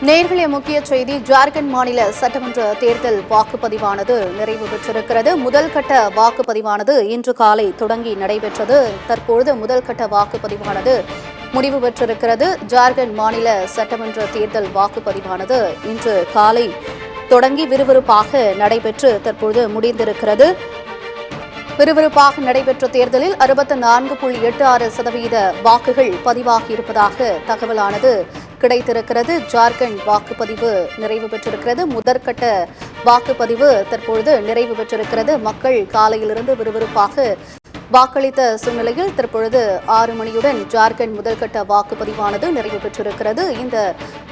நேர்களே, முக்கிய செய்தி. ஜார்க்கண்ட் மாநில சட்டமன்ற தேர்தல் வாக்குப்பதிவானது நிறைவு பெற்றிருக்கிறது. முதல் கட்ட வாக்குப்பதிவானது இன்று காலை தொடங்கி நடைபெற்றது. தற்பொழுது முதல் கட்ட வாக்குப்பதிவானது முடிவு பெற்றிருக்கிறது. ஜார்க்கண்ட் மாநில சட்டமன்ற தேர்தல் வாக்குப்பதிவானது இன்று காலை தொடங்கி விறுவிறுப்பாக நடைபெற்று தற்பொழுது முடிந்திருக்கிறது. விறுவிறுப்பாக நடைபெற்ற தேர்தலில் 64.86% வாக்குகள் பதிவாகியிருப்பதாக தகவலானது கிடைத்திருக்கிறது. ஜார்க்கண்ட் வாக்குப்பதிவு நிறைவு பெற்றிருக்கிறது. முதற்கட்ட வாக்குப்பதிவு தற்பொழுது நிறைவு பெற்றிருக்கிறது. மக்கள் காலையிலிருந்து விறுவிறுப்பாக வாக்களித்த சூழ்நிலையில் தற்பொழுது 6 மணியுடன் ஜார்க்கண்ட் முதற்கட்ட வாக்குப்பதிவானது நிறைவு பெற்றிருக்கிறது. இந்த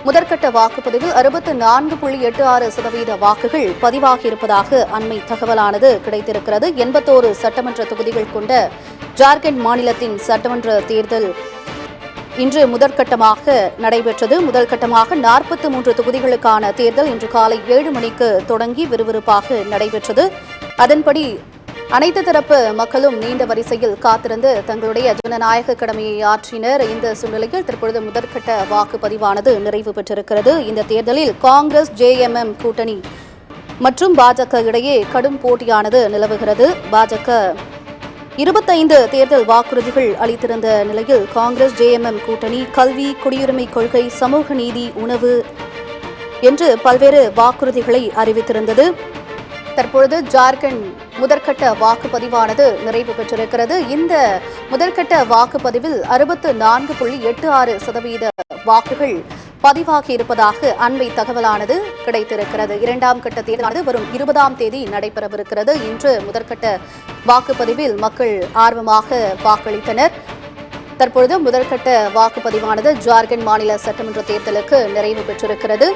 முதற்கட்ட வாக்குப்பதிவில் 64.86% வாக்குகள் பதிவாகியிருப்பதாக அண்மை தகவலானது கிடைத்திருக்கிறது. 81 சட்டமன்ற தொகுதிகள் கொண்ட ஜார்க்கண்ட் மாநிலத்தின் சட்டமன்ற தேர்தல் இன்று முதற்கட்டமாக நடைபெற்றது. முதற்கட்டமாக 43 தொகுதிகளுக்கான தேர்தல் இன்று காலை 7 மணிக்கு தொடங்கி விறுவிறுப்பாக நடைபெற்றது. அதன்படி அனைத்து தரப்பு மக்களும் நீண்ட வரிசையில் காத்திருந்து தங்களுடைய ஜனநாயக கடமையை ஆற்றினர். இந்த சூழ்நிலையில் தற்பொழுது முதற்கட்ட வாக்குப்பதிவானது நிறைவு பெற்றிருக்கிறது. இந்த தேர்தலில் காங்கிரஸ் JMM கூட்டணி மற்றும் பாஜக இடையே கடும் போட்டியானது நிலவுகிறது. பாஜக 25 தேர்தல் வாக்குறுதிகள் அளித்திருந்த நிலையில் காங்கிரஸ் JMM கூட்டணி கல்வி, குடியுரிமை கொள்கை, சமூக நீதி, உணவு என்று பல்வேறு வாக்குறுதிகளை அறிவித்திருந்தது. தற்பொழுது ஜார்க்கண்ட் முதற்கட்ட வாக்குப்பதிவானது நிறைவு பெற்றிருக்கிறது. இந்த முதற்கட்ட வாக்குப்பதிவில் 64.86% வாக்குகள் பதிவாகி இருப்பதாக அண்மை தகவலானது கிடைத்திருக்கிறது. இரண்டாம் கட்ட தேர்தலானது வரும் 20ஆம் தேதி நடைபெறவிருக்கிறது. இன்று முதற்கட்ட வாக்குப்பதிவில் மக்கள் ஆர்வமாக வாக்களித்தனர். தற்பொழுது முதற்கட்ட வாக்குப்பதிவானது ஜார்க்கண்ட் மாநில சட்டமன்ற தேர்தலுக்கு நிறைவு பெற்றிருக்கிறது.